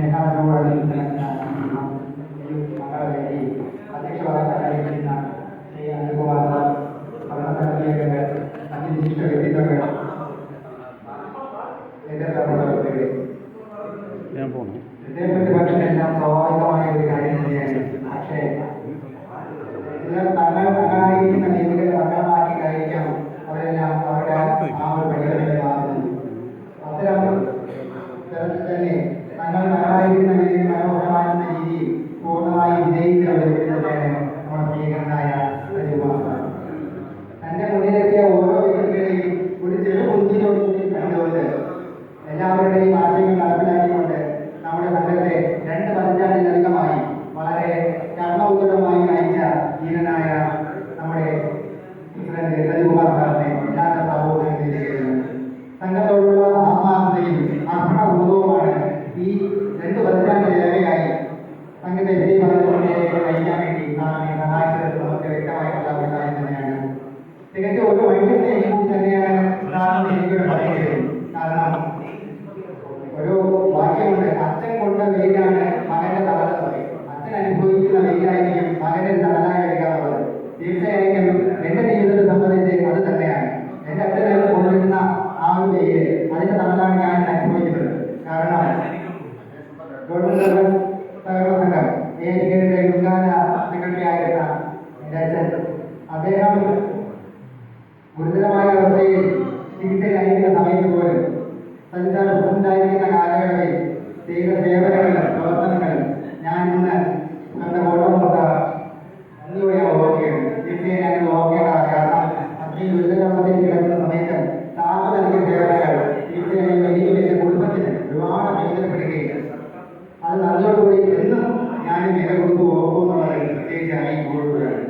സ്നേഹാദരവോടെ അധ്യക്ഷവാദ കഴിക്കുന്ന ശ്രീ അനുകുമാർ ഭരണസമിതിയുടെ അതിവിശിഷ്ട വ്യക്തിത്വങ്ങൾ പ്രതിപക്ഷമെല്ലാം സ്വാഭാവികമായ ഒരു കാര്യം തന്നെയാണ്. പക്ഷേ ഇതിൽ തങ്ങളായിരിക്കുന്ന രീതികൾ തങ്ങളാക്കി കഴിക്കാം അവരെല്ലാം അവരുടെ ആ ഒരു പരിഗണനയിൽ മാറുന്നു. അത്തരം തന്നെ തങ്ങളായിരിക്കുന്ന രീതിയിൽ മനോഹരമാകുന്ന രീതിയിൽ പൂർണ്ണമായി വിജയിച്ചവരാണ് നമ്മുടെ പ്രിയങ്കരനായ രജകുമാർ. തന്റെ മുന്നിലെത്തിയ ഓരോ വ്യക്തികളെയും ഒരു ചെറു പുഞ്ചിരിയോടുകൂടി കണ്ടുകൊണ്ട് എല്ലാവരുടെയും ആശയങ്ങൾ നടപ്പിലാക്കിക്കൊണ്ട് നമ്മുടെ സംഘത്തെ 2 പതിറ്റാണ്ടിലധികമായി വളരെ കർമ്മോജ്വലമായി നയിച്ച ധീരനായ നമ്മുടെ പ്രസിഡന്റ് രജകുമാർ സാറിനെ എല്ലാ പ്രബോധനം ചെയ്യുകയാണ്. സംഘത്തോടുള്ള ആത്മാർത്ഥതയും അർപ്പണബോധവുമാണ് ഈ 2 പതിറ്റാണ്ടിലേറെയായി സംഘത്തെ വിജയപഥത്തിലേക്ക് നയിക്കാൻ വേണ്ടി സാറിനെ സഹായിച്ചത് നമുക്ക് വ്യക്തമായിട്ടുള്ള ഒരു കാര്യം തന്നെയാണ്. തികച്ചും ഒരു വൈദ്യത്തെ തന്നെയാണ് സാറിന് എനിക്കൂടെ പറയുന്നത്. കാരണം ഒരു വാക്യമുണ്ട്, അച്ഛൻ കൊണ്ട വെയിലാണ് മകന്റെ തളർന്ന് പറയും. അച്ഛൻ അനുഭവിക്കുന്ന വെയിലായിരിക്കും മകന്റെ തളരായി വരിക എന്നുള്ളത്. തീർച്ചയായിട്ടും എന്റെ ജീവിതത്തെ സംബന്ധിച്ച് അത് തന്നെയാണ്. എന്റെ അച്ഛനെ കൊണ്ടിരുന്ന ആ ഒരു വെയില് അതിന്റെ തളരാണ് ഞാൻ അനുഭവിക്കുന്നത്. കാരണം ഗവൺമെന്റ് സഹകരണ സംഘം AICയുടെ മുൻകാല സെക്രട്ടറിയായിരുന്ന എന്റെ അച്ഛൻ, അദ്ദേഹം ഗുരുതരമായ അവസ്ഥയിൽ ചികിത്സയിലായിരിക്കുന്ന സമയത്ത് പോലും സഞ്ചാര പ്രസിഡന്റായിരിക്കുന്ന കാലയളവിൽ ചെയ്ത സേവനങ്ങളും പ്രവർത്തനങ്ങളും ഞാൻ ഇന്ന് കണ്ട ഓർമ്മ അന്നിവിടെ ഓർക്കുകയാണ്. തീർച്ചയായും ഓർക്കേണ്ടതാണ്. കാരണം അത്രയും ഗുരുതരാവസ്ഥയിൽ കിടക്കുന്ന സമയത്ത് സാറ് നൽകിയ സേവനങ്ങൾ തീർച്ചയായും എനിക്കും എന്റെ കുടുംബത്തിന് ഒരുപാട് പ്രയോജനപ്പെടുകയും അത് നല്ലതോടുകൂടി എന്നും ഞാൻ വില കൊടുത്തു ഓർക്കുമെന്നുള്ളത് പ്രത്യേകിച്ച് അറിയിക്കുകയാണ്.